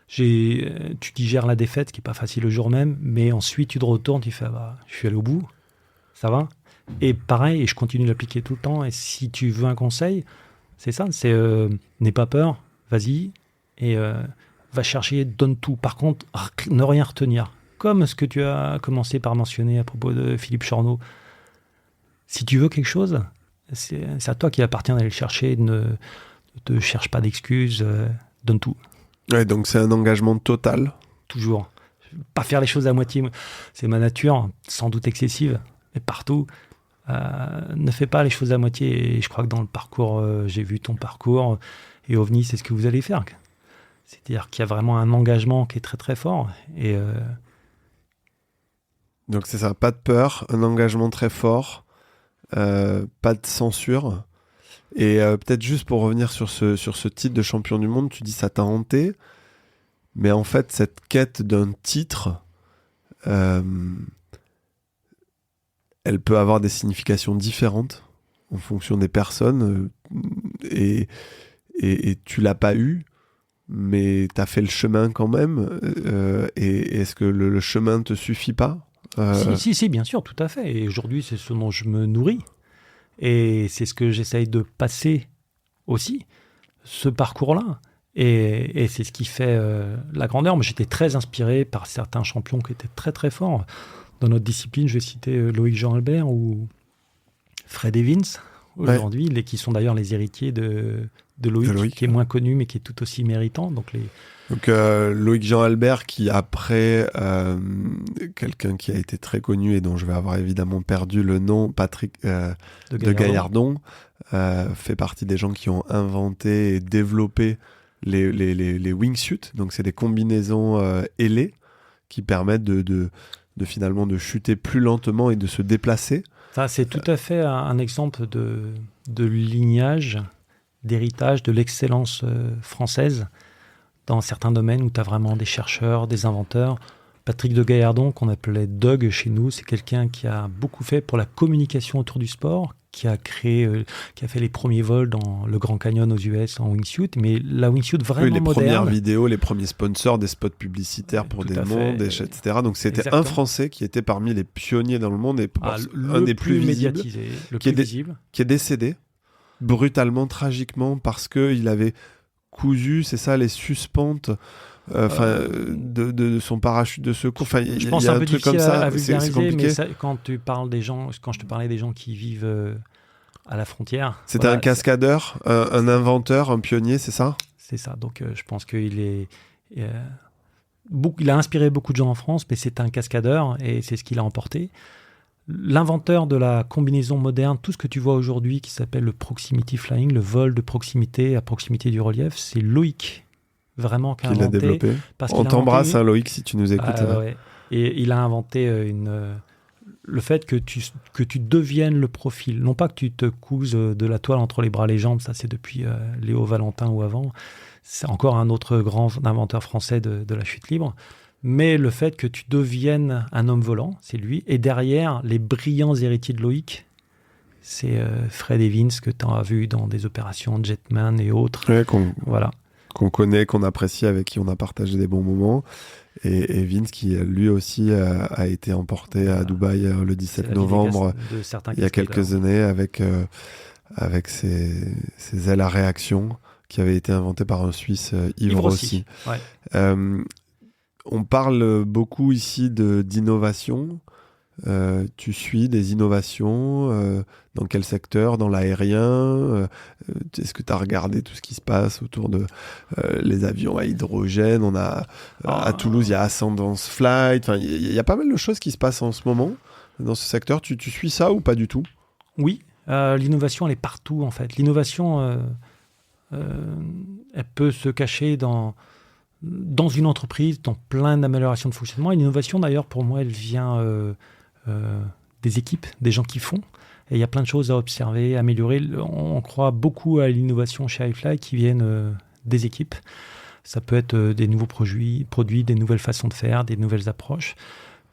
tu digères la défaite, qui n'est pas facile le jour même, mais ensuite tu te retournes, tu fais je suis allé au bout, ça va. Et pareil, et je continue de l'appliquer tout le temps. Et si tu veux un conseil, c'est ça, c'est n'aie pas peur, vas-y, et va chercher, donne tout. Par contre, ne rien retenir. Comme ce que tu as commencé par mentionner à propos de Philippe Chorneau. Si tu veux quelque chose, c'est à toi qu'il appartient d'aller le chercher, ne te cherche pas d'excuses, donne tout. Ouais, donc c'est un engagement total. Toujours. Pas faire les choses à moitié. C'est ma nature, sans doute excessive, mais partout. Ne fais pas les choses à moitié. Et je crois que dans le parcours, j'ai vu ton parcours, et OVNI, c'est ce que vous allez faire. C'est-à-dire qu'il y a vraiment un engagement qui est très très fort. Et donc c'est ça, pas de peur, un engagement très fort, pas de censure. Et peut-être juste pour revenir sur ce titre de champion du monde, tu dis ça t'a hanté, mais en fait cette quête d'un titre, elle peut avoir des significations différentes en fonction des personnes, et tu l'as pas eu, mais tu as fait le chemin quand même, et est-ce que le chemin te suffit pas? Si, bien sûr, tout à fait. Et aujourd'hui, c'est ce dont je me nourris. Et c'est ce que j'essaye de passer aussi, ce parcours-là. Et c'est ce qui fait la grandeur. Moi, j'étais très inspiré par certains champions qui étaient très, très forts. Dans notre discipline, je vais citer Loïc Jean Albert ou Fred Evans, aujourd'hui, qui sont d'ailleurs les héritiers de Loïc, qui est moins connu, mais qui est tout aussi méritant. Donc, Loïc Jean Albert, qui après, quelqu'un qui a été très connu et dont je vais avoir évidemment perdu le nom, Patrick de Gaillardon, fait partie des gens qui ont inventé et développé les wingsuits. Donc c'est des combinaisons ailées qui permettent de finalement de chuter plus lentement et de se déplacer. Ça, c'est tout à fait un exemple de lignage, d'héritage, de l'excellence française dans certains domaines où tu as vraiment des chercheurs, des inventeurs. Patrick de Gaillardon, qu'on appelait Doug chez nous, c'est quelqu'un qui a beaucoup fait pour la communication autour du sport, qui a fait les premiers vols dans le Grand Canyon aux US en wingsuit, mais la wingsuit vraiment les moderne. Premières vidéos, les premiers sponsors, des spots publicitaires pour des mondes, etc. Donc c'était un Français qui était parmi les pionniers dans le monde et un des plus médiatisé, visibles, qui est décédé brutalement, tragiquement, parce qu'il avait cousu, c'est ça, les suspentes de son parachute de secours. Enfin, je pense y a un peu truc comme ça, à vulgariser, c'est compliqué. Mais ça, quand je te parlais des gens qui vivent à la frontière. C'était un cascadeur, un inventeur, un pionnier, c'est ça ? C'est ça. Donc je pense qu'il il a inspiré beaucoup de gens en France, mais c'est un cascadeur et c'est ce qu'il a emporté. L'inventeur de la combinaison moderne, tout ce que tu vois aujourd'hui qui s'appelle le proximity flying, le vol de proximité à proximité du relief, c'est Loïc, vraiment, qui l'a développé. On t'embrasse, Loïc, si tu nous écoutes. Ouais. Et il a inventé le fait que tu deviennes le profil. Non pas que tu te couses de la toile entre les bras et les jambes, ça c'est depuis Léo Valentin ou avant. C'est encore un autre grand inventeur français de la chute libre. Mais le fait que tu deviennes un homme volant, c'est lui. Et derrière, les brillants héritiers de Loïc, c'est Fred Evans, que tu as vu dans des opérations Jetman et autres. Ouais, voilà. Qu'on connaît, qu'on apprécie, avec qui on a partagé des bons moments. Et Vince, qui lui aussi a été emporté à Dubaï le 17 novembre, il y a quelques années, avec ses ailes à réaction, qui avaient été inventées par un Suisse, Yves Rossi. Ouais. On parle beaucoup ici d'innovation. Tu suis des innovations dans quel secteur? Dans l'aérien? Est-ce que tu as regardé tout ce qui se passe autour de les avions à hydrogène? On a à Toulouse, il y a Ascendance Flight. Enfin, il y a pas mal de choses qui se passent en ce moment dans ce secteur. Tu suis ça ou pas du tout? Oui, l'innovation, elle est partout en fait. L'innovation, elle peut se cacher dans une entreprise, dans plein d'améliorations de fonctionnement. Et l'innovation, d'ailleurs, pour moi, elle vient des équipes, des gens qui font. Et il y a plein de choses à observer, à améliorer. On croit beaucoup à l'innovation chez iFly qui viennent des équipes. Ça peut être des nouveaux produits, des nouvelles façons de faire, des nouvelles approches.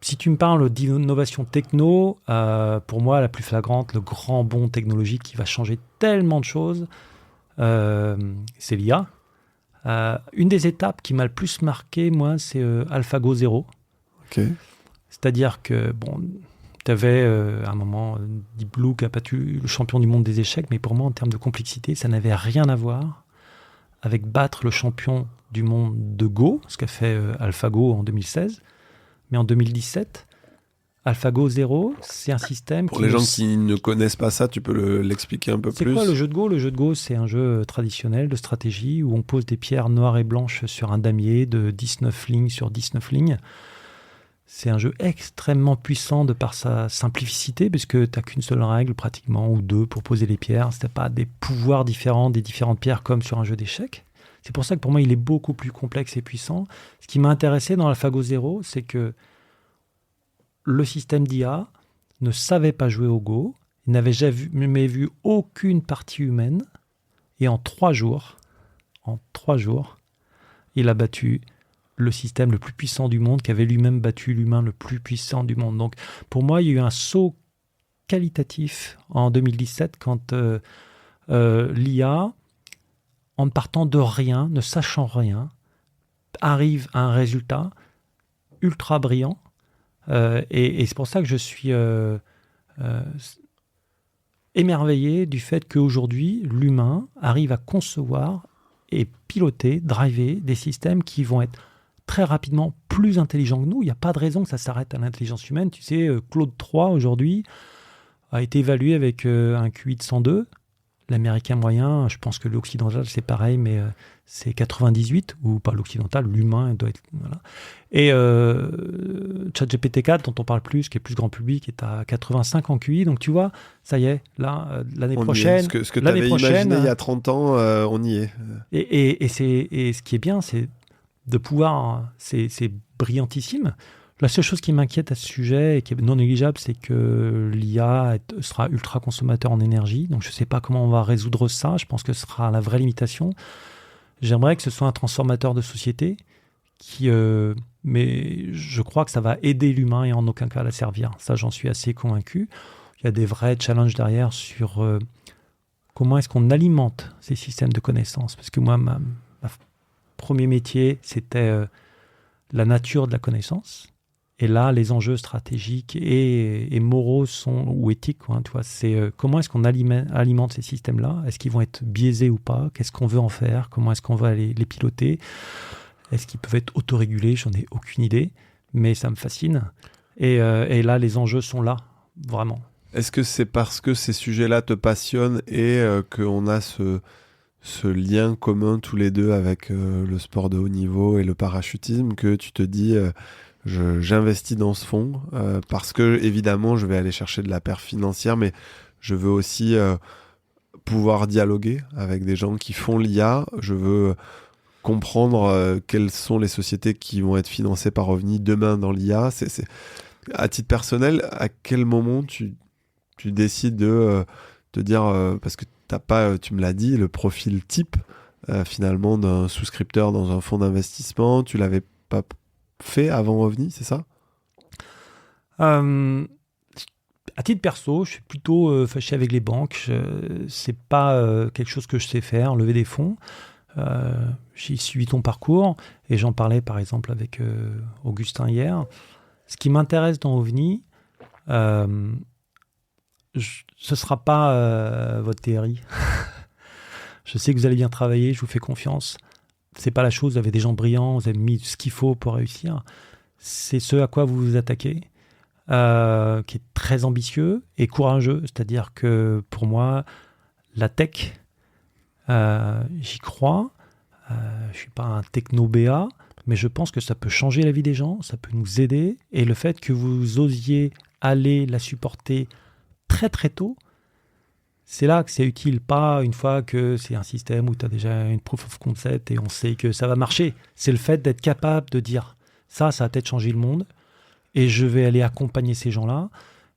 Si tu me parles d'innovation techno, pour moi, la plus flagrante, le grand bond technologique qui va changer tellement de choses, c'est l'IA. Une des étapes qui m'a le plus marqué, moi, c'est AlphaGo 0. Okay. C'est-à-dire que, tu avais à un moment Deep Blue qui a battu le champion du monde des échecs, mais pour moi, en termes de complexité, ça n'avait rien à voir avec battre le champion du monde de Go, ce qu'a fait AlphaGo en 2016. Mais en 2017, AlphaGo 0, c'est un système Pour les gens qui ne connaissent pas ça, tu peux l'expliquer un peu plus. C'est quoi le jeu de Go? Le jeu de Go, c'est un jeu traditionnel de stratégie où on pose des pierres noires et blanches sur un damier de 19 lignes sur 19 lignes. C'est un jeu extrêmement puissant de par sa simplicité, puisque tu n'as qu'une seule règle pratiquement, ou deux, pour poser les pierres. Ce n'est pas des pouvoirs différents des différentes pierres comme sur un jeu d'échecs. C'est pour ça que pour moi, il est beaucoup plus complexe et puissant. Ce qui m'a intéressé dans AlphaGo 0, c'est que le système d'IA ne savait pas jouer au Go, il n'avait jamais vu aucune partie humaine, et en 3 jours, il a battu le système le plus puissant du monde, qui avait lui-même battu l'humain le plus puissant du monde. Donc, pour moi, il y a eu un saut qualitatif en 2017 quand l'IA, en ne partant de rien, ne sachant rien, arrive à un résultat ultra brillant. Et c'est pour ça que je suis émerveillé du fait qu'aujourd'hui, l'humain arrive à concevoir et piloter, driver des systèmes qui vont être très rapidement plus intelligents que nous. Il n'y a pas de raison que ça s'arrête à l'intelligence humaine. Tu sais, Claude 3 aujourd'hui a été évalué avec un QI de 102. L'américain moyen, je pense que l'occidental c'est pareil, mais c'est 98, ou pas l'occidental, l'humain doit être... Voilà. Et ChatGPT 4, dont on parle plus, qui est plus grand public, est à 85 en QI. Donc tu vois, ça y est, là, l'année prochaine... Ce que tu avais imaginé il y a 30 ans, on y est. Et ce qui est bien, c'est de pouvoir... C'est brillantissime. La seule chose qui m'inquiète à ce sujet et qui est non négligeable, c'est que l'IA sera ultra consommateur en énergie. Donc je ne sais pas comment on va résoudre ça. Je pense que ce sera la vraie limitation. J'aimerais que ce soit un transformateur de société, mais je crois que ça va aider l'humain et en aucun cas la servir. Ça, j'en suis assez convaincu. Il y a des vrais challenges derrière sur comment est-ce qu'on alimente ces systèmes de connaissances. Parce que moi, ma premier métier, c'était la nature de la connaissance. Et là, les enjeux stratégiques et moraux ou éthiques, tu vois, c'est comment est-ce qu'on alimente ces systèmes-là? Est-ce qu'ils vont être biaisés ou pas? Qu'est-ce qu'on veut en faire? Comment est-ce qu'on va les piloter? Est-ce qu'ils peuvent être autorégulés? J'en ai aucune idée, mais ça me fascine. Et là, les enjeux sont là, vraiment. Est-ce que c'est parce que ces sujets-là te passionnent et qu'on a ce lien commun tous les deux avec le sport de haut niveau et le parachutisme que tu te dis... j'investis dans ce fonds parce que évidemment je vais aller chercher de la perf financière, mais je veux aussi pouvoir dialoguer avec des gens qui font l'IA. Je veux comprendre quelles sont les sociétés qui vont être financées par OVNI demain dans l'IA. À titre personnel, à quel moment tu décides de te dire parce que t'as pas, tu me l'as dit, le profil type finalement d'un souscripteur dans un fonds d'investissement, tu l'avais pas fait avant OVNI, c'est ça? À titre perso, je suis plutôt fâché avec les banques. C'est pas quelque chose que je sais faire, lever des fonds. J'ai suivi ton parcours et j'en parlais par exemple avec Augustin hier. Ce qui m'intéresse dans OVNI, ce sera pas votre théorie. Je sais que vous allez bien travailler, je vous fais confiance. C'est pas la chose, vous avez des gens brillants, vous avez mis ce qu'il faut pour réussir. C'est ce à quoi vous vous attaquez, qui est très ambitieux et courageux. C'est-à-dire que pour moi, la tech, j'y crois. Je suis pas un techno-BA, mais je pense que ça peut changer la vie des gens, ça peut nous aider. Et le fait que vous osiez aller la supporter très très tôt, c'est là que c'est utile, pas une fois que c'est un système où tu as déjà une proof of concept et on sait que ça va marcher. C'est le fait d'être capable de dire ça va peut-être changer le monde et je vais aller accompagner ces gens-là.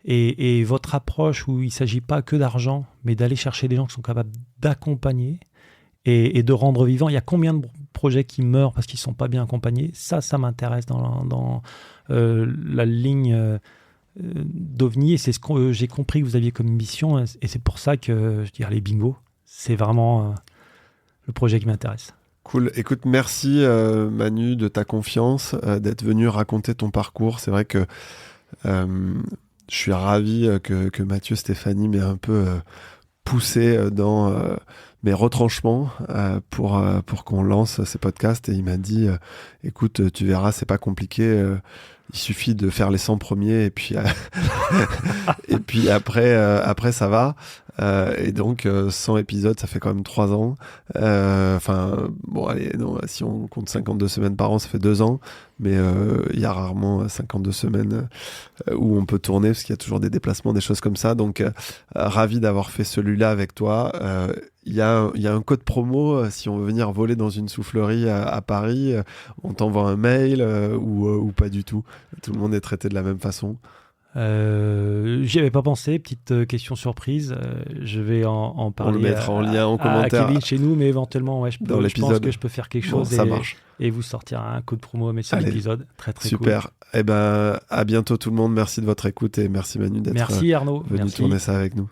Et votre approche où il ne s'agit pas que d'argent, mais d'aller chercher des gens qui sont capables d'accompagner et de rendre vivant. Il y a combien de projets qui meurent parce qu'ils ne sont pas bien accompagnés? Ça m'intéresse dans la ligne... d'OVNI, et c'est ce que j'ai compris que vous aviez comme mission, et c'est pour ça que je dirais les bingos, c'est vraiment le projet qui m'intéresse. Cool, écoute, merci Manu de ta confiance, d'être venu raconter ton parcours. C'est vrai que je suis ravi que Mathieu Stéphanie m'ait un peu poussé dans mes retranchements pour qu'on lance ces podcasts, et il m'a dit écoute, tu verras, c'est pas compliqué, il suffit de faire les 100 premiers et puis et puis après ça va. Et donc 100 épisodes, ça fait quand même 3 ans. Bon allez, non, si on compte 52 semaines par an, ça fait 2 ans. Mais il y a rarement 52 semaines où on peut tourner, parce qu'il y a toujours des déplacements, des choses comme ça. Donc ravi d'avoir fait celui-là avec toi. Il y a un code promo si on veut venir voler dans une soufflerie à Paris. On t'envoie un mail ou pas du tout? Tout le monde est traité de la même façon? J'y avais pas pensé, petite question surprise. Je vais en parler. On le mettra en lien en à commentaire. Kevin chez nous, mais éventuellement, je pense que je peux faire quelque chose ça marche. et vous sortir un coup de promo sur l'épisode. Très très super. Cool. Eh ben, à bientôt tout le monde. Merci de votre écoute et merci Manu d'être Merci Arnaud. venu tourner ça avec nous.